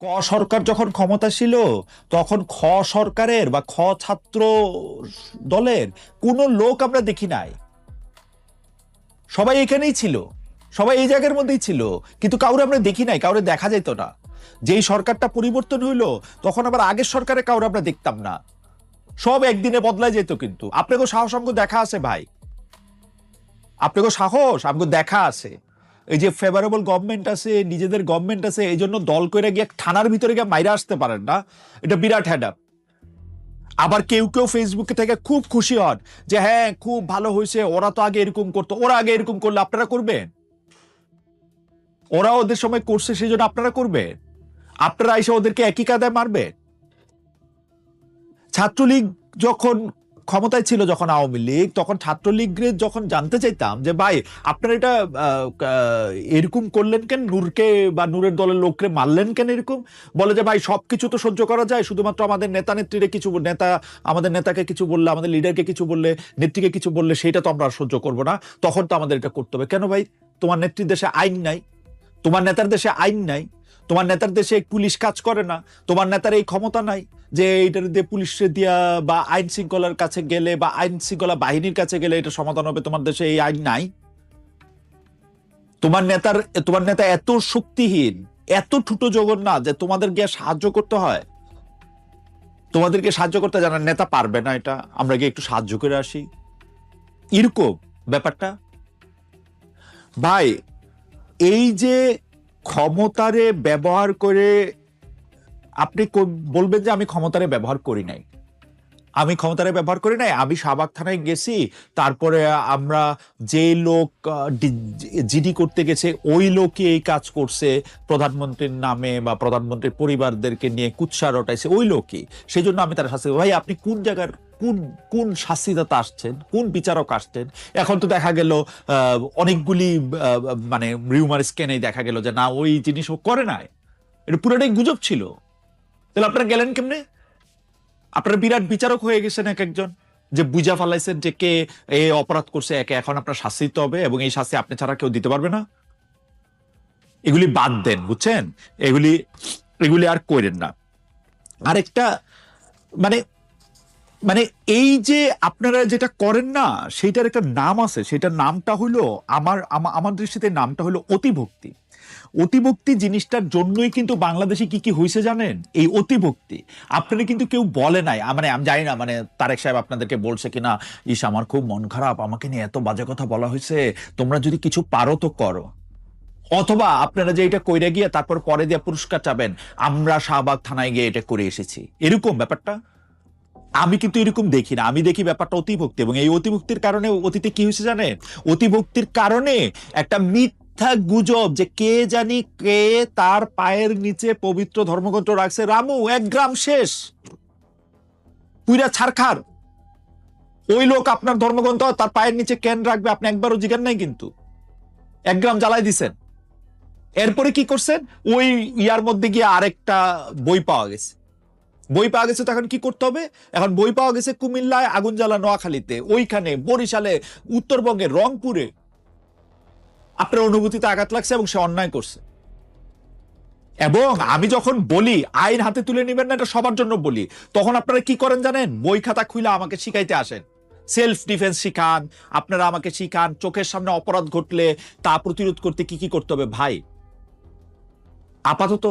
ক সরকার যখন ক্ষমতা ছিল তখন খ সরকারের বা খ ছাত্র দলের কোনো লোক আমরা দেখি নাই। সবাই এখানেই ছিল, সবাই এই জায়গার মধ্যেই ছিল, কিন্তু কাউরে আমরা দেখি নাই, কাউরে দেখা যেত না। যেই সরকারটা পরিবর্তন হইলো তখন আবার আগের সরকারে কাউরে আমরা দেখতাম না। সব একদিনে বদলায় যেত। কিন্তু আপনাকেও সাহস আমাকে দেখা আছে ভাই, আপনাকেও সাহস আমাকে দেখা আছে। এই যে ফেভারেবল গভর্নমেন্ট আছে, নিজেদের গভর্নমেন্ট আছে, এই জন্য দল করে গিয়ে থানার ভিতরে গিয়ে মাইরা আসতে পারেন না, এটা বিরাট হ্যাডাপ। আবার কেউ কেউ ফেসবুকে থেকে খুব খুশি হন যে হ্যাঁ খুব ভালো হয়েছে, ওরা তো আগে এরকম করতো, ওরা আগে এরকম করলে আপনারা করবেন? ওরা ওদের সময় করছে সেই জন্য আপনারা করবেন? আপনারা এসে ওদেরকে একই কাদায় মারবেন? ছাত্রলীগ যখন ক্ষমতায় ছিল, যখন আওয়ামী লীগ, তখন ছাত্রলীগের যখন জানতে চাইতাম যে ভাই আপনারা এটা এরকম করলেন কেন, নূরকে বা নূরের দলের লোককে মারলেন কেন এরকম, বলে যে ভাই সবকিছু তো সহ্য করা যায়, শুধুমাত্র আমাদের নেতা নেত্রীরে কিছু আমাদের নেতাকে কিছু বললে, আমাদের লিডারকে কিছু বললে, নেত্রীকে কিছু বললে সেটা তো আমরা সহ্য করব না, তখন তো আমাদের এটা করতে হবে। কেন ভাই? তোমার নেত্রীর দেশে আইন নাই, তোমার নেতার দেশে আইন নাই, তোমার নেতার দেশে পুলিশ কাজ করে না, তোমার নেতার এই ক্ষমতা নাই যে এইটার দিয়ে পুলিশে দিয়া বা আইন শৃঙ্খলার কাছে গেলে বা আইন শৃঙ্খলা বাহিনীর কাছে গেলে এটা সমাধান হবে। তোমার দেশে এই আইন নাই। তোমার নেতা এত শক্তিহীন, এত ঠুটো জগন্নাথ যে তোমাদের গিয়ে সাহায্য করতে হয়। তোমাদেরকে সাহায্য করতে জানার নেতা পারবে না, এটা আমরা গিয়ে একটু সাহায্য করে আসি, এরকম ব্যাপারটা। ভাই এই যে ক্ষমতারে ব্যবহার করে আপনি বলবেন যে আমি ক্ষমতারে ব্যবহার করি নাই, আমি ক্ষমতারে ব্যবহার করি নাই, আমি শাহবাগ থানায় গেছি, তারপরে আমরা যে লোক জিডি করতে গেছে ওই লোকই এই কাজ করছে, প্রধানমন্ত্রীর নামে বা প্রধানমন্ত্রীর পরিবারদেরকে নিয়ে কুৎসা রটাইছে ওই লোকই, সেই জন্য আমি তার শাস্তি। ভাই আপনি কোন জায়গার কোন কোন শাস্তিদাতা আসছেন, কোন বিচারক আসছেন? এখন তো দেখা গেল অনেকগুলি মানে রিউমার স্ক্যানে দেখা গেল যে না ওই জিনিস ও করে নাই, এটা পুরোটাই গুজব ছিল। তাহলে আপনারা গেলেন কেমনে? আপনারা বিরাট বিচারক হয়ে গেছেন এক একজন, যে বুঝা ফেলাইছেন যে কে এ অপরাধ করছে, একে এখন আপনার শাস্তি দিতে হবে এবং এই শাস্তি আপনি ছাড়া কেউ দিতে পারবে না। এগুলি বাদ দেন, বুঝছেন? এগুলি এগুলি আর করেন না। আরেকটা মানে মানে এই যে আপনারা যেটা করেন না সেটার একটা নাম আছে, সেটার নামটা হলো আমার দৃষ্টিতে নামটা হলো অতিভক্তি। অতিভক্তি জিনিসটার জন্যই কিন্তু বাংলাদেশে কি কি হয়েছে জানেন? এই অতিভক্তি। আপনারা কিন্তু কেউ বলে নাই, মানে আমি জানি না মানে তারেক সাহেব আপনাদেরকে বলছে কিনা, ইস আমার খুব মন খারাপ, আমাকে নিয়ে এত বাজে কথা বলা হয়েছে, তোমরা যদি কিছু পারো তো করো। অথবা আপনারা যে এটা কইরা গিয়ে তারপর পরে দিয়ে পুরস্কার চাবেন, আমরা শাহবাগ থানায় গিয়ে এটা করে এসেছি, এরকম ব্যাপারটা আমি কিন্তু এরকম দেখি না। আমি দেখি ব্যাপারটা অতিভক্তি, এবং এই অতিভক্তির কারণে অতীতে কি হয়েছে জানেন? অতিভক্তির কারণে একটা মিথ্যা গুজব যে কে জানি কে তার পায়ের নিচে পবিত্র ধর্মগ্রন্থ রাখছে, রামু 1 গ্রাম শেষ, পুইরা ছারখার। ওই লোক আপনার ধর্মগ্রন্থ তার পায়ের নিচে কেন রাখবে আপনি একবারও জিজ্ঞান নাই, কিন্তু 1 গ্রাম জ্বালাই দিছেন। এরপরে কি করছেন? ওই ইয়ার মধ্যে গিয়ে আরেকটা বই পাওয়া গেছে, বই পাওয়া গেছে, তো এখন কি করতে হবে? এখন বই পাওয়া গেছে কুমিল্লায়, আগুন জ্বালা নোয়াখালীতে, ওইখানে বরিশালে, উত্তরবঙ্গে রংপুরে। আপনার অনুভূতিতে আঘাত লাগছে এবং সে অন্যায় করছে। এবং আমি যখন বলি আইন হাতে তুলে নিবেন না, এটা সবার জন্য বলি, তখন আপনারা কি করেন জানেন? বই খাতা খুলে আমাকে শিখাইতে আসেন, সেলফ ডিফেন্স শিখান, আপনারা আমাকে শিখান চোখের সামনে অপরাধ ঘটলে তা প্রতিরোধ করতে কি কি করতে হবে। ভাই আপাতত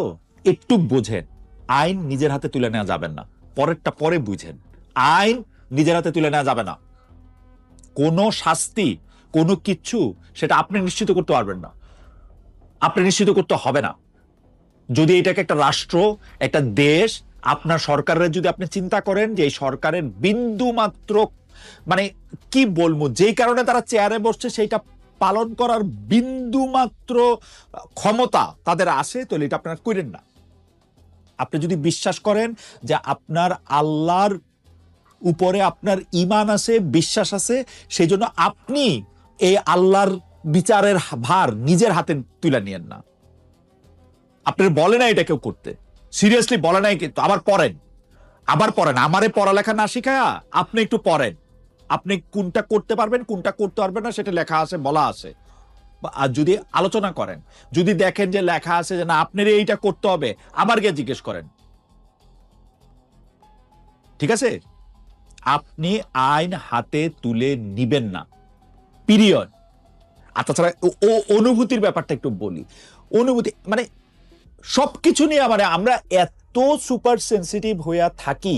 একটু বোঝেন, আইন নিজের হাতে তুলে নেওয়া যাবে না, পরেরটা পরে বুঝেন। আইন নিজের হাতে তুলে নেওয়া যাবে না, কোনো শাস্তি কোনো কিচ্ছু সেটা আপনি নিশ্চিত করতে পারবেন না, আপনি নিশ্চিত করতে হবে না। যদি এটাকে একটা রাষ্ট্র, একটা দেশ, আপনার সরকারের যদি আপনি চিন্তা করেন যে এই সরকারের বিন্দু মাত্র মানে কি বলবো, যেই কারণে তারা চেয়ারে বসছে সেইটা পালন করার বিন্দু মাত্র ক্ষমতা তাদের আসে, তাহলে এটা আপনারা করেন না। আপনি যদি বিশ্বাস করেন যে আপনার আল্লাহর উপরে আপনার ঈমান আছে, বিশ্বাস আছে, সেই জন্য আপনি এই আল্লাহর বিচারের ভার নিজের হাতে তুলে নিয়েন না। আপনার বলে না এটা কেউ করতে, সিরিয়াসলি বলে নাই, কিন্তু আবার পড়েন আমারে পড়ালেখা না শিখায়া আপনি একটু পড়েন, আপনি কোনটা করতে পারবেন কোনটা করতে পারবেন না সেটা লেখা আছে, বলা আছে। আর যদি আলোচনা করেন, যদি দেখেন যে লেখা আছে যে না আপনার এইটা করতে হবে, আবার গিয়ে জিজ্ঞেস করেন, ঠিক আছে? আপনি আইন হাতে তুলে নিবেন না, পিরিয়ড। আর তাছাড়া অনুভূতির ব্যাপারটা একটু বলি। অনুভূতি মানে সবকিছু নিয়ে মানে আমরা এত সুপার সেন্সিটিভ হইয়া থাকি,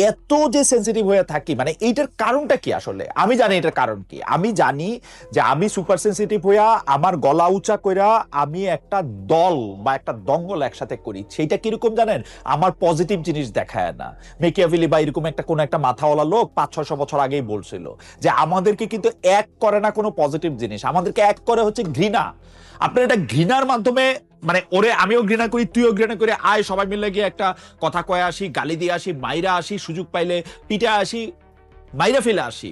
এত যে সেন্সিটিভ হয়ে থাকি, মানে এইটার কারণটা কি আসলে? আমি জানি এটার কারণ কি। আমি জানি যে আমি সুপার সেন্সিটিভ হইয়া আমার গলা উঁচা কইরা আমি একটা দল বা একটা দঙ্গল একসাথে করি। সেইটা কিরকম জানেন? আমার পজিটিভ জিনিস দেখায় না। মেকিয়াভেলি বা এরকম একটা কোন একটা মাথাওয়ালা লোক 500-600 বছর আগেই বলছিল যে আমাদেরকে কিন্তু এক করে না কোনো পজিটিভ জিনিস, আমাদেরকে এক করে হচ্ছে ঘৃণা। আপনার এটা ঘৃণার মাধ্যমে মানে ওরে আমিও ঘৃণা করি, তুইও ঘৃণা করি, আয় সবাই মিলে গিয়ে একটা কথা কয়ে আসি, গালি দিয়ে আসি, মাইরা আসি, সুযোগ পাইলে পিটে আসি, মাইরা ফেলে আসি,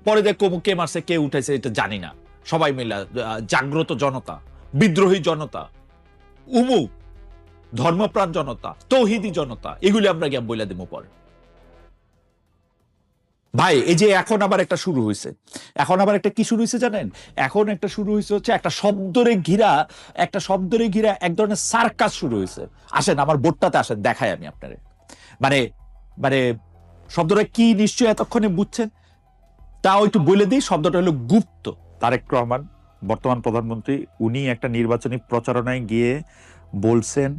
পরে দেখ কে মারছে কে উঠেছে এটা জানি না। সবাই মিলে জাগ্রত জনতা, বিদ্রোহী জনতা, উমুক ধর্মপ্রাণ জনতা, তৌহিদি জনতা, এগুলি আমরা গিয়ে বইলা দেবো পরে। ভাই এই যে এখন আবার একটা শুরু হয়েছে, এখন আবার একটা কি শুরু হয়েছে জানেন? এখন একটা শুরু হয়েছে হচ্ছে একটা শব্দরে ঘিরা, একটা শব্দরে ঘিরা এক ধরনের সার্কাস শুরু হয়েছে। আসেন আমার বোর্ডটাতে আসেন, দেখাই আমি আপনারে। মানে মানে শব্দটা কি নিশ্চয়ই এতক্ষণে বুঝছেন, তাও একটু বলে দিই। শব্দটা হলো গুপ্ত। তারেক রহমান বর্তমান প্রধানমন্ত্রী, উনি একটা নির্বাচনী প্রচারণায় গিয়ে বলছেন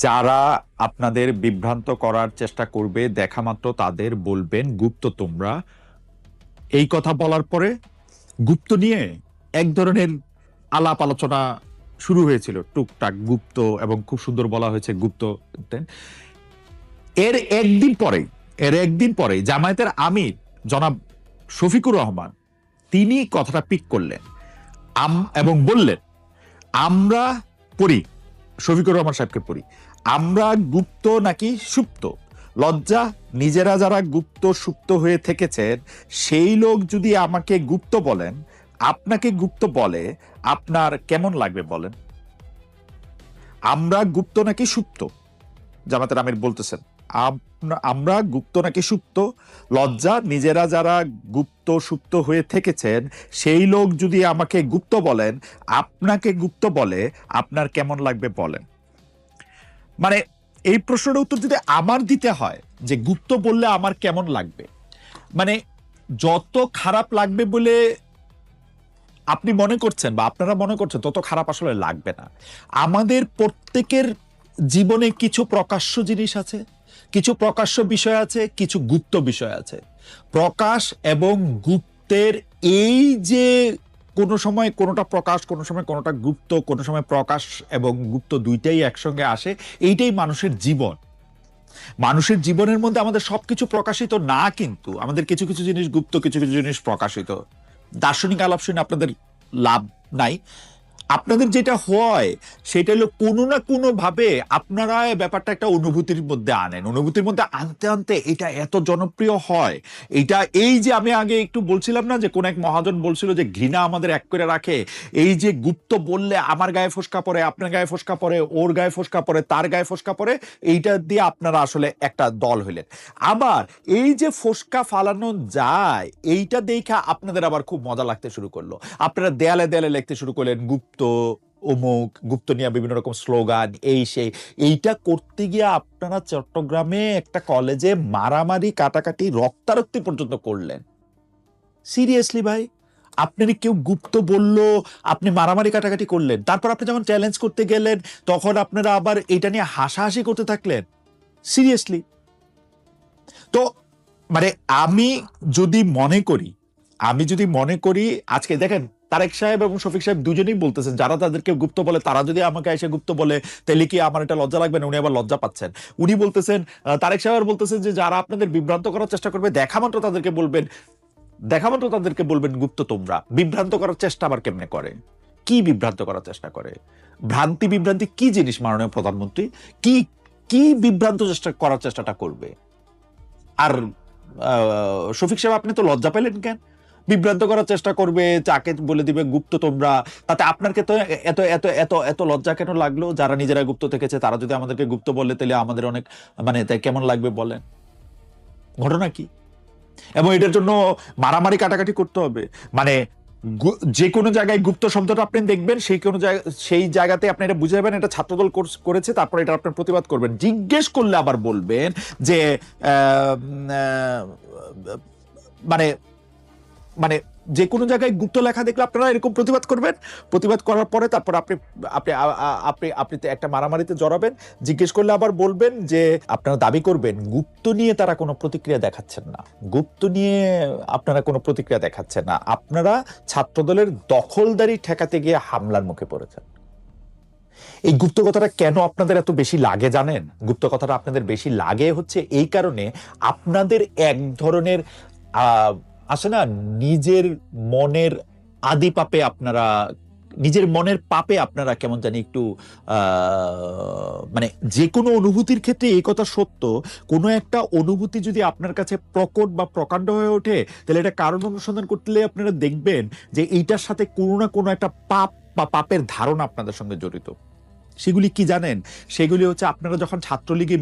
যারা আপনাদের বিভ্রান্ত করার চেষ্টা করবে দেখা মাত্র তাদের বলবেন গুপ্ত তোমরা। এই কথা বলার পরে গুপ্ত নিয়ে এক ধরনের আলাপ আলোচনা শুরু হয়েছিল টুকটাক গুপ্ত, এবং খুব সুন্দর বলা হয়েছে গুপ্ত। এর একদিন পরে জামায়াতের আমির জনাব শফিকুর রহমান তিনি কথাটা পিক করলেন এবং বললেন আমরা পড়ি, শফিকুর রহমান সাহেবকে পড়ি, আমরা গুপ্ত নাকি সুপ্ত? লজ্জা, নিজেরা যারা গুপ্ত সুপ্ত হয়ে থেকেছেন সেই লোক যদি আমাকে গুপ্ত বলেন, আপনাকে গুপ্ত বলে, আপনার কেমন লাগবে বলেন? আমরা গুপ্ত নাকি সুপ্ত? জামাতের আমির বলতেছেন আমরা গুপ্ত নাকি সুপ্ত? লজ্জা, নিজেরা যারা গুপ্ত সুপ্ত হয়ে থেকেছেন সেই লোক যদি আমাকে গুপ্ত বলেন, আপনাকে গুপ্ত বলে, আপনার কেমন লাগবে বলেন? মানে এই প্রশ্নের উত্তর যদি আমার দিতে হয় যে গুপ্ত বললে আমার কেমন লাগবে, মানে যত খারাপ লাগবে বলে আপনি মনে করছেন বা আপনারা মনে করছেন তত খারাপ আসলে লাগবে না। আমাদের প্রত্যেকের জীবনে কিছু প্রকাশ্য জিনিস আছে, কিছু প্রকাশ্য বিষয় আছে, কিছু গুপ্ত বিষয় আছে। প্রকাশ এবং গুপ্তের এই যে কোনো সময় কোনোটা প্রকাশ, কোনো সময় কোনোটা গুপ্ত, কোনো সময় প্রকাশ এবং গুপ্ত দুইটাই একসঙ্গে আসে, এইটাই মানুষের জীবন। মানুষের জীবনের মধ্যে আমাদের সবকিছু প্রকাশিত না, কিন্তু আমাদের কিছু কিছু জিনিস গুপ্ত, কিছু কিছু জিনিস প্রকাশিত। দার্শনিক আলাপ শুনে আপনাদের লাভ নাই। আপনাদের যেটা হয় সেটা হলো কোনো না কোনো ভাবে আপনারা ব্যাপারটা একটা অনুভূতির মধ্যে আনেন। অনুভূতির মধ্যে আনতে আনতে এটা এত জনপ্রিয় হয়। এটা এই যে আমি আগে একটু বলছিলাম না যে কোন এক মহাজন বলছিল যে ঘৃণা আমাদের এক করে রাখে। এই যে গুপ্ত বললে আমার গায়ে ফোসকা পড়ে, আপনার গায়ে ফোসকা পড়ে, ওর গায়ে ফোসকা পড়ে, তার গায়ে ফোসকা পড়ে, এইটা দিয়ে আপনারা আসলে একটা দল হইলেন। আবার এই যে ফোসকা ফালানো যায় এইটা দেখা আপনাদের আবার খুব মজা লাগতে শুরু করলো। আপনারা দেয়ালে দেয়ালে লিখতে শুরু করলেন গুপ্ত অমুক, গুপ্ত নিয়ে বিভিন্ন রকম স্লোগান, এই সেই। এইটা করতে গিয়ে আপনারা চট্টগ্রামে একটা কলেজে মারামারি, কাটাকাটি, রক্তারক্তি পর্যন্ত করলেন। সিরিয়াসলি ভাই, আপনারই কেউ গুপ্ত বললো, আপনি মারামারি কাটাকাটি করলেন, তারপর আপনি যখন চ্যালেঞ্জ করতে গেলেন তখন আপনারা আবার এটা নিয়ে হাসাহাসি করতে থাকলেন। সিরিয়াসলি? তো মানে আমি যদি মনে করি আজকে দেখেন তারেক সাহেব এবং শফিক সাহেব দুজনেই বলতেছেন যারা তাদেরকে গুপ্ত বলে তারা যদি আমাকে এসে গুপ্ত বলে তাহলে কি আমার এটা লজ্জা লাগবে না? উনি আবার লজ্জা পাচ্ছেন। উনি বলতেছেন, তারেক সাহেব বলতেছেন যে যারা আপনাদের বিভ্রান্ত করার চেষ্টা করবে দেখা মাত্র তাদেরকে বলবেন গুপ্ত তোমরা। বিভ্রান্ত করার চেষ্টা আবার কেমনে করে? কি বিভ্রান্ত করার চেষ্টা করে? বিভ্রান্তি কি জিনিস মাননীয় প্রধানমন্ত্রী? কি কি বিভ্রান্ত করার চেষ্টাটা করবে? আর শফিক সাহেব আপনি তো লজ্জা পেলেন কেন? বিভ্রান্ত করার চেষ্টা করবে, চাকে বলে দিবে গুপ্ত তোমরা, তাতে আপনাকে তো এত এত এত এত লজ্জা কেন লাগলো? যারা নিজেরা গুপ্ত থেকেছে তারা যদি আমাদেরকে গুপ্ত বললে তাহলে আমাদের অনেক মানে তাই কেমন লাগবে বলেন? ঘটনা কি? এবং এটার জন্য মারামারি কাটাকাটি করতে হবে? মানে যে কোনো জায়গায় গুপ্ত শব্দটা আপনি দেখবেন, সেই জায়গাতে আপনি এটা বুঝে যাবেন এটা ছাত্রদল করেছে, তারপর এটা আপনি প্রতিবাদ করবেন। জিজ্ঞেস করলে আবার বলবেন যে মানে মানে যে কোনো জায়গায় গুপ্ত লেখা দেখলে আপনারা এরকম প্রতিবাদ করবেন। প্রতিবাদ করার পরে তারপর আপনি আপনি আপনি আপনি একটা মারামারিতে জড়াবেন। জিজ্ঞেস করলে আবার বলবেন যে আপনারা দাবি করবেন গুপ্ত নিয়ে তারা কোনো প্রতিক্রিয়া দেখাচ্ছেন না, গুপ্ত নিয়ে আপনারা কোনো প্রতিক্রিয়া দেখাচ্ছেন না, আপনারা ছাত্রদলের দখলদারি ঠেকাতে গিয়ে হামলার মুখে পড়েছেন। এই গুপ্ত কথাটা কেন আপনাদের এত বেশি লাগে জানেন? গুপ্ত কথাটা আপনাদের বেশি লাগে হচ্ছে এই কারণে, আপনাদের এক ধরনের আসে না, নিজের মনের আদি পাপে আপনারা, নিজের মনের পাপে আপনারা কেমন জানি একটু মানে যে কোনো অনুভূতির ক্ষেত্রে এই কথা সত্য, কোনো একটা অনুভূতি যদি আপনার কাছে প্রকট বা প্রকাণ্ড হয়ে ওঠে, তাহলে এটা কারণ অনুসন্ধান করলে আপনারা দেখবেন যে এইটার সাথে কোনো না কোনো একটা পাপ বা পাপের ধারণা আপনাদের সঙ্গে জড়িত। সেগুলি কি জানেন? সেগুলি হচ্ছে আপনারা যখন ছাত্রলীগে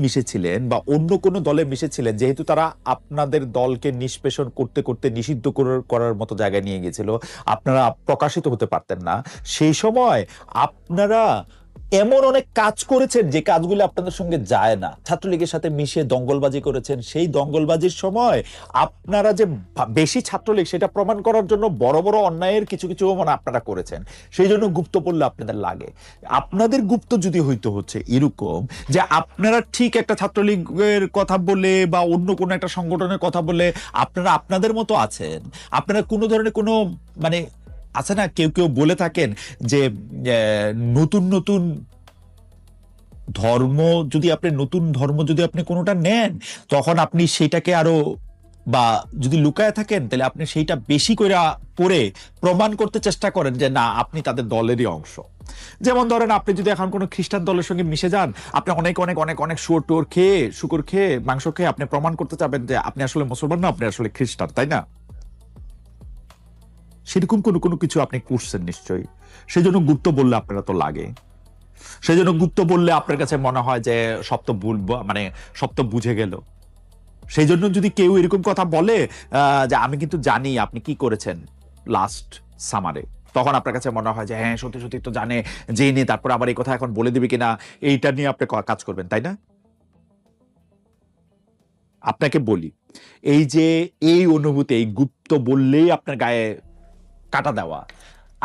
মিশেছিলেন, বা অন্য কোনো দলে মিশেছিলেন, যেহেতু তারা আপনাদের দলকে নিষ্পেষণ করতে করতে নিষিদ্ধ করার মতো জায়গায় নিয়ে গেছিল, আপনারা প্রকাশিত হতে পারতেন না, সেই সময় আপনারা এমন অনেক কাজ করেছেন যে কাজগুলো আপনাদের সঙ্গে যায় না। ছাত্রলীগের সাথে মিশে দঙ্গলবাজি করেছেন। সেই দঙ্গলবাজির সময় আপনারা যে বেশি ছাত্রলীগ সেটা প্রমাণ করার জন্য বড় বড় অন্যায়ের কিছু কিছু মানে আপনারা করেছেন। সেই জন্য গুপ্ত বললে আপনাদের লাগে। আপনাদের গুপ্ত যদি হইতো হচ্ছে এরকম যে আপনারা ঠিক একটা ছাত্রলীগের কথা বলে বা অন্য কোনো একটা সংগঠনের কথা বলে আপনারা আপনাদের মতো আছেন, আপনারা কোনো ধরনের কোনো মানে আছে না, কেউ কেউ বলে থাকেন যে নতুন নতুন ধর্ম যদি আপনি কোনোটা নেন, তখন আপনি সেটাকে আরো, বা যদি লুকায় থাকেন তাহলে আপনি সেইটা বেশি করে পড়ে প্রমাণ করতে চেষ্টা করেন যে না আপনি তাদের দলেরই অংশ। যেমন ধরেন, আপনি যদি এখন কোনো খ্রিস্টান দলের সঙ্গে মিশে যান, আপনি অনেক অনেক অনেক অনেক শুকর খেয়ে মাংস খেয়ে আপনি প্রমাণ করতে চাবেন যে আপনি আসলে মুসলমান না, আপনি আসলে খ্রিস্টান, তাই না? সেরকম কোনো কিছু আপনি করছেন নিশ্চয়ই। সেই জন্য গুপ্ত বললে আপনারা তো লাগে, সেই জন্য গুপ্ত বললে আপনার কাছে মনে হয় যে সব তো বুঝে গেল। সেই জন্য যদি কেউ এরকম কথা বলে যে আমি কিন্তু জানি আপনি কি করেছেন লাস্ট সামারে, তখন আপনার কাছে মনে হয় যে হ্যাঁ সত্যি সত্যি তো জানে, জেনে তারপর আবার এই কথা এখন বলে দিবে কিনা, এইটা নিয়ে আপনি কাজ করবেন, তাই না? আপনাকে বলি, এই যে এই অনুভূতি, এই গুপ্ত বললেই আপনার গায়ে কাটা দেওয়া,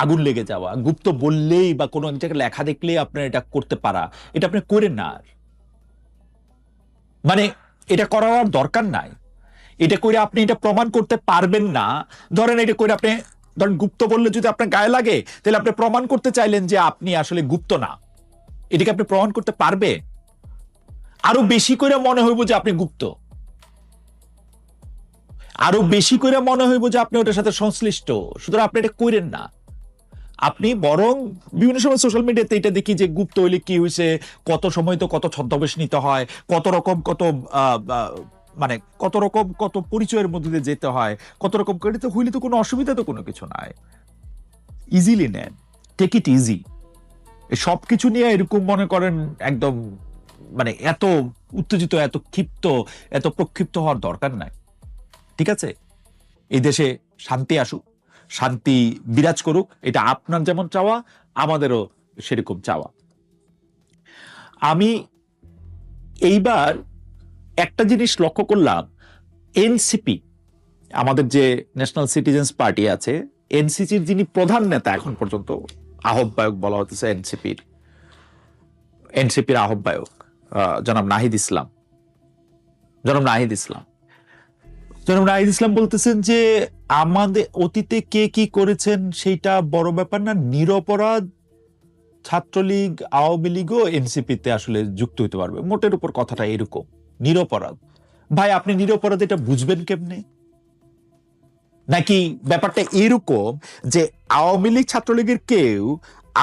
আগুন লেগে যাওয়া, গুপ্ত বললেই বা কোনো জায়গায় লেখা দেখলেই আপনার এটা করতে পারা, এটা আপনি করেন না। আর মানে এটা করার আর দরকার নাই। এটা করে আপনি এটা প্রমাণ করতে পারবেন না। ধরেন এটা করে আপনি, ধরেন গুপ্ত বললে যদি আপনার গায়ে লাগে, তাহলে আপনি প্রমাণ করতে চাইলেন যে আপনি আসলে গুপ্ত না, এটাকে আপনি প্রমাণ করতে পারবে? আরো বেশি করে মনে হইব যে আপনি গুপ্ত, আরো বেশি করে মনে হইব যে আপনি ওটার সাথে সংশ্লিষ্ট। সুতরাং আপনি এটা করেন না। আপনি বরং বিভিন্ন সময় সোশ্যাল মিডিয়াতে এটা দেখি যে গুপ্ত হইলে কি হয়েছে, কত সময় তো কত ছদ্মবেশ নিতে হয়, কত রকম কত পরিচয়ের মধ্যে দিয়ে যেতে হয়, কত রকম করে, তো হইলে তো কোনো অসুবিধা তো কোনো কিছু নাই। ইজিলি নেন, টেক ইট ইজি। সবকিছু নিয়ে এরকম মনে করেন একদম মানে এত উত্তেজিত, এত ক্ষিপ্ত, এত প্রক্ষিপ্ত হওয়ার দরকার নাই। ঠিক আছে? এই দেশে শান্তি আসুক, শান্তি বিরাজ করুক, এটা আপনার যেমন চাওয়া, আমাদেরও সেরকম চাওয়া। আমি এইবার একটা জিনিস লক্ষ্য করলাম, এনসিপি, আমাদের যে ন্যাশনাল সিটিজেন্স পার্টি আছে, এনসিপির যিনি প্রধান নেতা এখন পর্যন্ত, আহ্বায়ক বলা হচ্ছে এনসিপির আহ্বায়ক জনাব নাহিদ ইসলাম বলতেছেন যে আমাদের অতীতে কে কি করেছেন সেইটা বড় ব্যাপার না, নিরপরাধ ছাত্রলীগ, আওয়ামী লীগও এনসিপিতে আসলে যুক্ত হইতে পারবে। মোটের উপর কথাটা এরকম, নিরপরাধ। ভাই আপনি নিরপরাধ এটা বুঝবেন কেমনে? নাকি ব্যাপারটা এরকম যে আওয়ামী লীগ ছাত্রলীগের কেউ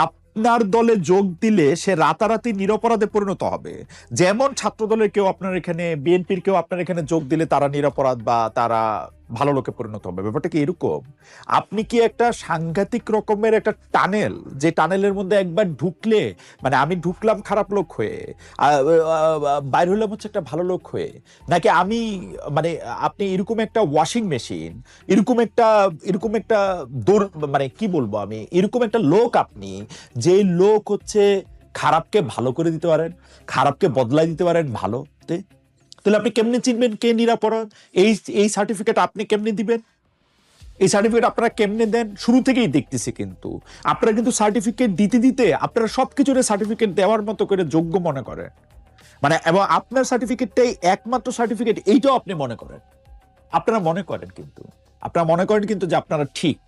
আপনার দলে যোগ দিলে সে রাতারাতি নিরপরাধে পরিণত হবে, যেমন ছাত্র দলের কেউ আপনার এখানে, বিএনপির কেউ আপনার এখানে যোগ দিলে তারা নিরপরাধ বা তারা ভালো লোকে পরিণত হবে। ব্যাপারটা কি এরকম? আপনি কি একটা সাংঘাতিক রকমের একটা টানেল, যে টানেলের মধ্যে একবার ঢুকলে, মানে আমি ঢুকলাম খারাপ লোক হয়ে, বাইর হলাম হচ্ছে একটা ভালো লোক হয়ে, নাকি আমি, মানে আপনি এরকম একটা ওয়াশিং মেশিন, এরকম একটা মানে কি বলবো আমি, এরকম একটা লোক আপনি, যে লোক হচ্ছে খারাপকে ভালো করে দিতে পারেন, খারাপকে বদলাই দিতে পারেন ভালোতে। তাহলে আপনি কেমনে চিনবেন কে নিরাপরাধ? এই এই সার্টিফিকেট আপনি কেমনে দিবেন? এই সার্টিফিকেট আপনারা কেমনে দেন? শুরু থেকেই দেখতেছি কিন্তু আপনারা কিন্তু সার্টিফিকেট দিতে দিতে আপনারা সবকিছুর সার্টিফিকেট দেওয়ার মতো করে যোগ্য মনে করেন, মানে এবং আপনার সার্টিফিকেটটাই একমাত্র সার্টিফিকেট এইটাও আপনি মনে করেন। আপনারা মনে করেন কিন্তু, আপনারা মনে করেন কিন্তু যে আপনারা ঠিক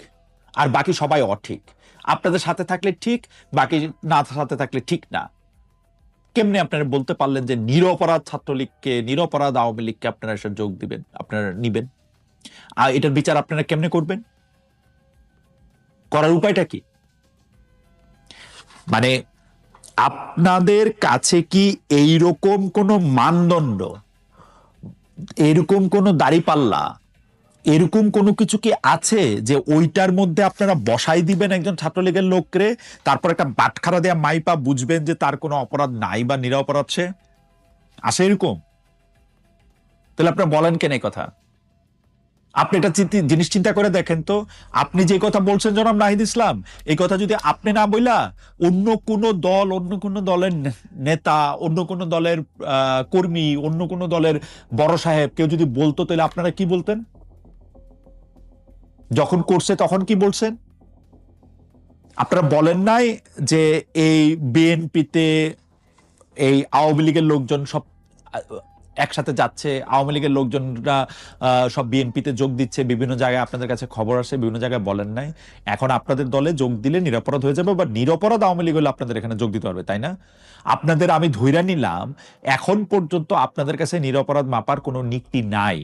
আর বাকি সবাই অঠিক। আপনাদের সাথে থাকলে ঠিক, বাকি না সাথে থাকলে ঠিক না। কেমনে আপনারা বলতে পারলেন যে নিরপরাধ ছাত্রলীগকে, নিরপরাধ আওয়ামী লীগকে আপনারা এসে যোগ দিবেন, আপনারা নিবেন? আর এটার বিচার আপনারা কেমনে করবেন? করার উপায়টা কি? মানে আপনাদের কাছে কি এইরকম কোন মানদণ্ড, এরকম কোন দাঁড়িপাল্লা, এরকম কোনো কিছু কি আছে যে ওইটার মধ্যে আপনারা বসাই দিবেন একজন ছাত্রলীগের লোকরে, তারপর একটা বাটখারা দেয়া মাইপা বুঝবেন যে তার কোনো অপরাধ নাই বা নিরপরাধ সে? আসে এরকম? তাহলে আপনারা বলেন কেন এই কথা? আপনি এটা জিনিস চিন্তা করে দেখেন তো, আপনি যে কথা বলছেন জনাব নাহিদ ইসলাম, এই কথা যদি আপনি না বইলা অন্য কোন দল, অন্য কোন দলের নেতা, অন্য কোন দলের কর্মী, অন্য কোন দলের বড় সাহেব কেউ যদি বলতো, তাহলে আপনারা কি বলতেন? যখন করছে তখন কি বলছেন? আপনারা বলেন নাই যে এই বিএনপিতে এই আওয়ামী লীগের লোকজন সব একসাথে যাচ্ছে, আওয়ামী লীগের লোকজনরা সব বিএনপিতে যোগ দিচ্ছে, বিভিন্ন জায়গায় আপনাদের কাছে খবর আসে, বিভিন্ন জায়গায় বলেন নাই। এখন আপনাদের দলে যোগ দিলে নিরপরাধ হয়ে যাবে, বা নিরপরাধ আওয়ামী লীগ হলে আপনাদের এখানে যোগ দিতে পারবে, তাই না? আপনাদের আমি ধইরা নিলাম এখন পর্যন্ত আপনাদের কাছে নিরপরাধ মাপার কোনো নীতি নাই।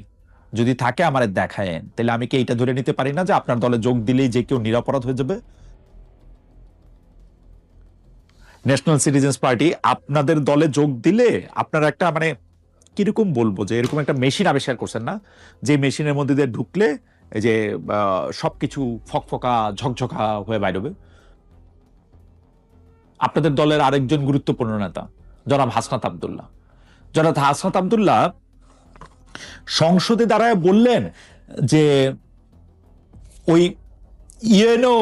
যদি থাকে আমারে দেখায়েন, তাহলে আমি কি এইটা ধরে নিতে পারি না যে আপনার দলে যোগ দিলেই যে কেউ নিরপরাধ হয়ে যাবে? ন্যাশনাল সিটিজেন্স পার্টি আপনাদের দলে যোগ দিলে আপনারা একটা, মানে কিরকম বলবো, যে এরকম একটা মেশিন আবিষ্কার করছেন না, যে মেশিনের মধ্যে দিয়ে ঢুকলে এই যে সবকিছু ফকফকা ঝকঝকা হয়ে বাইর হবে। আপনাদের দলের আরেকজন গুরুত্বপূর্ণ নেতা জনাব হাসনাত আব্দুল্লাহ, জনাব হাসনাত আব্দুল্লাহ সংসদে দাঁড়ায় বললেন যে ওই ইউএনও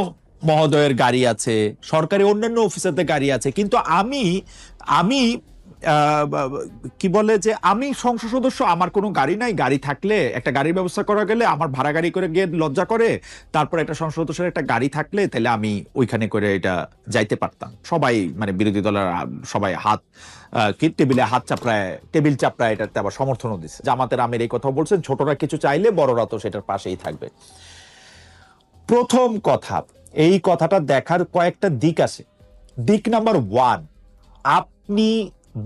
মহোদয়ের গাড়ি আছে, সরকারি অন্যান্য অফিসারদের গাড়ি আছে, কিন্তু আমি আমি কি বলে যে আমি সংসদ সদস্য, আমার কোনো গাড়ি নাই, গাড়ি থাকলে একটা গাড়ির ব্যবস্থা করা গেলে আমার ভাড়া গাড়ি করে গিয়ে লজ্জা করে, তারপর একটা সংসদ সদস্যের একটা গাড়ি থাকলে তাহলে আমি ওইখানে করে এটা যাইতে পারতাম। সবাই, মানে বিরোধী দলের সবাই হাত কি টেবিলে হাত চাপড়ায়, টেবিল চাপড়ায় এটাতে আবার সমর্থনও দিচ্ছে। জামাতের আমির এই কথা বলছেন, ছোটরা কিছু চাইলে বড়রা তো সেটার পাশেই থাকবে। প্রথম কথা, এই কথাটা দেখার কয়েকটা দিক আছে। দিক নাম্বার 1, আপনি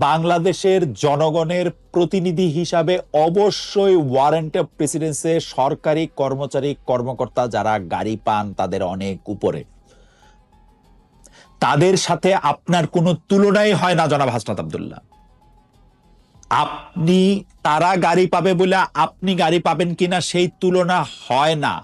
বাংলাদেশের জনগণের প্রতিনিধি হিসাবে অবশ্যই ওয়ারেন্ট অফ প্রেসিডেন্সে সরকারি কর্মচারী কর্মকর্তা যারা গাড়ি পান তাদের অনেক উপরে, তাদের সাথে আপনার কোনো তুলনাই হয় না জনাব হাসনাত আব্দুল্লাহ। আপনি, তারা গাড়ি পাবে বলে আপনি গাড়ি পাবেন কিনা সেই তুলনা হয় না।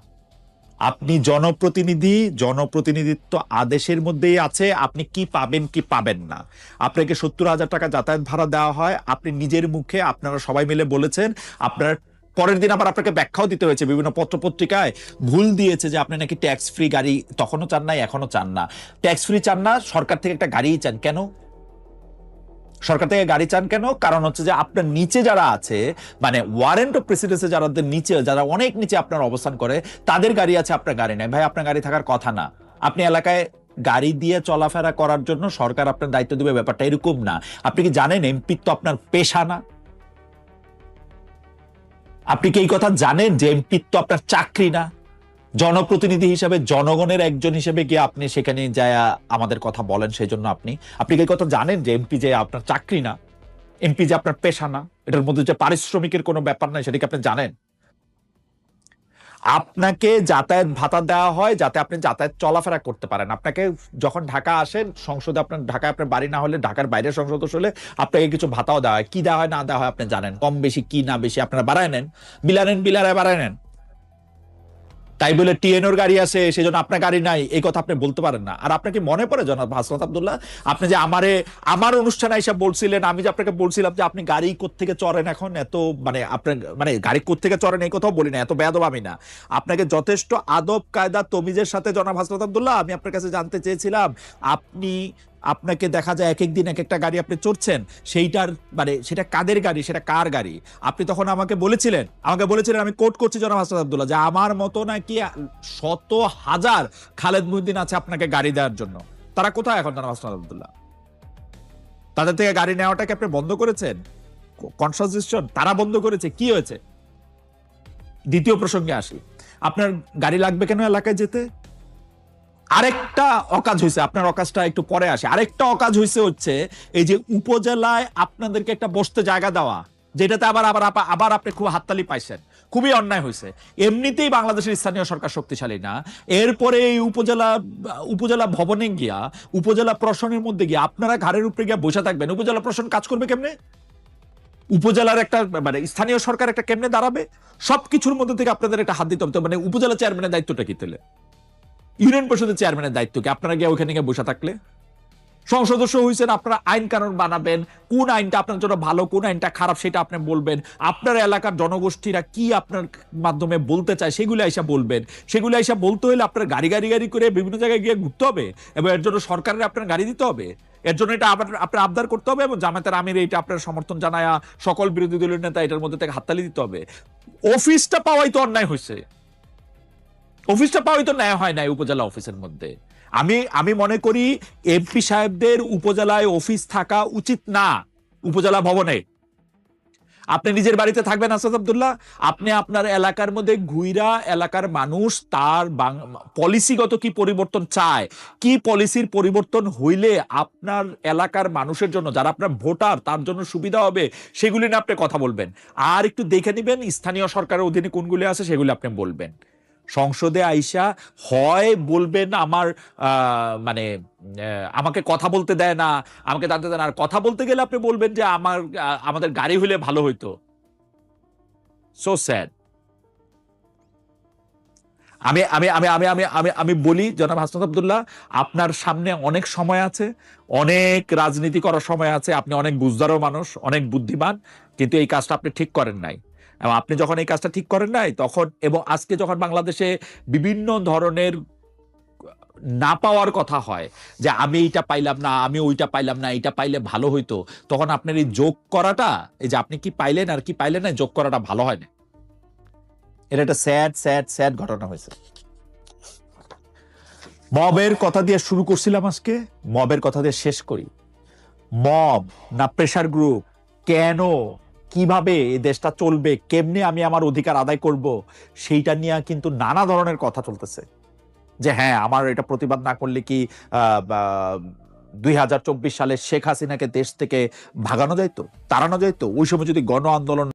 আপনি জনপ্রতিনিধি, জনপ্রতিনিধিত্ব আদেশের মধ্যেই আছে আপনি কি পাবেন কি পাবেন না। আপনাকে 70,000 টাকা যাতায়াত ভাড়া দেওয়া হয়, আপনি নিজের মুখে, আপনারা সবাই মিলে বলেছেন, আপনার পরের দিন আবার আপনাকে ব্যাখ্যাও দিতে হয়েছে, বিভিন্ন পত্রপত্রিকায় ভুল দিয়েছে যে আপনি নাকি ট্যাক্স ফ্রি গাড়ি তখনও চান না, এখনো চান না। ট্যাক্স ফ্রি চান না, সরকার থেকে একটা গাড়িই চান কেন? সরকার থেকে গাড়ি চান কেন? কারণ হচ্ছে যে আপনার নিচে যারা আছে, মানে ওয়ারেন্ট অফ প্রেসিডেন্সে যারা নিচে, যারা অনেক নিচে আপনার অবস্থান করে, তাদের গাড়ি আছে, আপনার গাড়ি নাই। ভাই, আপনার গাড়ি থাকার কথা না। আপনি এলাকায় গাড়ি দিয়ে চলাফেরা করার জন্য সরকার আপনার দায়িত্ব দিবে, ব্যাপারটা এরকম না। আপনি কি জানেন এমপি তো আপনার পেশা না? আপনি কি এই কথা জানেন যে এমপি তো আপনার চাকরি না? জনপ্রতিনিধি হিসেবে, জনগণের একজন হিসেবে গিয়ে আপনি সেখানে যায় আমাদের কথা বলেন, সেই জন্য আপনি কি এই কথা জানেন যে এমপি যে আপনার চাকরি না, এমপি যে আপনার পেশা না, এটার মধ্যে যে পারিশ্রমিকের কোনো ব্যাপার নাই, সেটা কি আপনি জানেন? আপনাকে যাতায়াত ভাতা দেওয়া হয় যাতে আপনি যাতায়াত চলাফেরা করতে পারেন। আপনাকে যখন ঢাকা আসেন সংসদে, আপনার ঢাকায় আপনার বাড়ি না হলে, ঢাকার বাইরে সংসদ হলে আপনাকে কিছু ভাতাও দেওয়া হয়। কি দেওয়া হয় না দেওয়া হয় আপনি জানেন, কম বেশি কি না বেশি আপনারা বাড়ায় নেন, বিলায় বাড়ায় নেন। তাই বলে টিএনওর গাড়ি আছে সেজন্য আপনার গাড়ি নাই, এই কথা আপনি বলতে পারেন না। আর আপনাকে মনে পড়ে জনাব হাসনাত আব্দুল্লাহ, আপনি যে আমার অনুষ্ঠানে এসে বলছিলেন, আমি যে আপনাকে বলছিলাম যে আপনি গাড়ি কোত্থেকে চড়েন এখন, এত মানে আপনার মানে গাড়ি কোত্থেকে চড়েন এই কথাও বলি না, এত বেয়াদব আমি না। আপনাকে যথেষ্ট আদব কায়দা তমিজের সাথে জনাব হাসনাত আব্দুল্লাহ আমি আপনার কাছে জানতে চেয়েছিলাম, আপনাকে দেখা যায় এক এক দিন এক একটা গাড়ি আপনি চড়ছেন, সেইটার মানে সেটা কাদের গাড়ি, সেটা কার গাড়ি? আপনি তখন আমাকে বলেছিলেন আমি কোট করছি জনাব হাসনাত আব্দুল্লাহ, যে আমার মতো নাকি শত হাজার খালেদ মুহিউদ্দিন আছে আপনাকে গাড়ি দেওয়ার জন্য। তারা কোথায় এখন জনাব হাসনাত আব্দুল্লাহ? তাদের থেকে গাড়ি নেওয়াটাকে আপনি বন্ধ করেছেন? কনসাসেশন তারা বন্ধ করেছে, কি হয়েছে? দ্বিতীয় প্রসঙ্গে আসি, আপনার গাড়ি লাগবে কেন এলাকায় যেতে? আরেকটা অকাজ হয়েছে, আপনার অকাজটা একটু পরে আসে। আরেকটা অকাজ হয়েছে হচ্ছে এই যে উপজেলায় আপনাদেরকে একটা বসতে জায়গা দেওয়া, যেটাতে আবার আবার আবার আপনি খুব হাততালি পাইছেন, খুবই অন্যায় হয়েছে। এমনিতেই বাংলাদেশের স্থানীয় সরকার শক্তিশালী না, এরপরে এই উপজেলা ভবনে গিয়া উপজেলা প্রশাসনের মধ্যে গিয়ে আপনারা ঘাড়ের উপরে গিয়ে বসে থাকবেন। উপজেলা প্রশাসন কাজ করবে কেমনে? উপজেলার একটা মানে স্থানীয় সরকার একটা কেমনে দাঁড়াবে? সবকিছুর মধ্যে থেকে আপনাদের একটা হাত দিতে হবে। মানে উপজেলা চেয়ারম্যানের দায়িত্বটা কি তাহলে? ইউনিয়ন পরিষদের চেয়ারম্যানের দায়িত্ব কি? আপনারা গিয়ে ওখানে গিয়ে বসে থাকলে? সংসদ সদস্য হয়েছেন, আপনারা আইন কানুন বানাবেন, কোন আইনটা আপনার জন্য ভালো কোন আইনটা খারাপ সেটা আপনি বলবেন। আপনার এলাকার জনগোষ্ঠীরা কি আপনার মাধ্যমে বলতে চায় সেগুলো আইসা বলবেন। সেগুলো আইসা বলতে হলে আপনার গাড়ি গাড়ি গাড়ি করে বিভিন্ন জায়গায় গিয়ে ঘুরতে হবে, এবং এর জন্য সরকারের আপনার গাড়ি দিতে হবে, এর জন্য এটা আবার আপনার আবদার করতে হবে, এবং জামায়াতের আমির এটা আপনার সমর্থন জানায়া সকল বিরোধী দলীয় নেতা এটার মধ্যে থেকে হাততালি দিতে হবে। অফিসটা পাওয়াই তো অন্যায় হয়েছে, অফিসটা পাওয়াই তো ন্যায় হয় নাই উপজেলা অফিসের মধ্যে। আমি মনে করি এমপি সাহেবদের উপজেলায় অফিস থাকা উচিত না। উপজেলা ভবনে আপনি নিজের বাড়িতে থাকবেন আসাদ আব্দুল্লাহ, আপনি আপনার এলাকার মধ্যে ঘুইরা এলাকার মানুষ তার পলিসিগত কি পরিবর্তন চায়, কি পলিসির পরিবর্তন হইলে আপনার এলাকার মানুষের জন্য, যারা আপনার ভোটার তার জন্য সুবিধা হবে, সেগুলি নিয়ে আপনি কথা বলবেন। আর একটু দেখে নিবেন স্থানীয় সরকারের অধীনে কোনগুলি আছে সেগুলি আপনি বলবেন। সংসদে আইসা হয় বলবেন আমার মানে আমাকে কথা বলতে দেয় না, আমাকে জানতে দেয় না, আর কথা বলতে গেলে আপনি বলবেন যে আমাদের গাড়ি হইলে ভালো হইতো। So sad. আমি আমি আমি আমি আমি আমি আমি বলি জনাব হাসনাত আব্দুল্লাহ, আপনার সামনে অনেক সময় আছে, অনেক রাজনীতি করার সময় আছে, আপনি অনেক বুঝদারও মানুষ, অনেক বুদ্ধিমান, কিন্তু এই কাজটা আপনি ঠিক করেন নাই। এবং আপনি যখন এই কাজটা ঠিক করেন নাই তখন, এবং আজকে যখন বাংলাদেশে বিভিন্ন ধরনের না পাওয়ার কথা হয়, যে আমি এইটা পাইলাম না, আমি ওইটা পাইলাম না, এইটা পাইলে ভালো হইতো, তখন আপনার এই যোগ করাটা, এই যে আপনি কি পাইলেন আর কি পাইলেন না, যোগ করাটা ভালো হয় না। এটা একটা স্যাড স্যাড স্যাড ঘটনা হয়েছে। মবের কথা দিয়ে শুরু করছিলাম, আজকে মবের কথা দিয়ে শেষ করি। মব না প্রেসার গ্রুপ, কেন কিভাবে এই দেশটা চলবে, কেমনে আমি আমার অধিকার আদায় করব, সেইটা নিয়ে কিন্তু নানা ধরনের কথা চলতেছে। যে হ্যাঁ, আমার এটা প্রতিবাদ না করলে কি 2024 সালে শেখ হাসিনাকে দেশ থেকে ভাগানো যাইতো, তাড়ানো যাইতো? ওই সময় যদি গণ আন্দোলন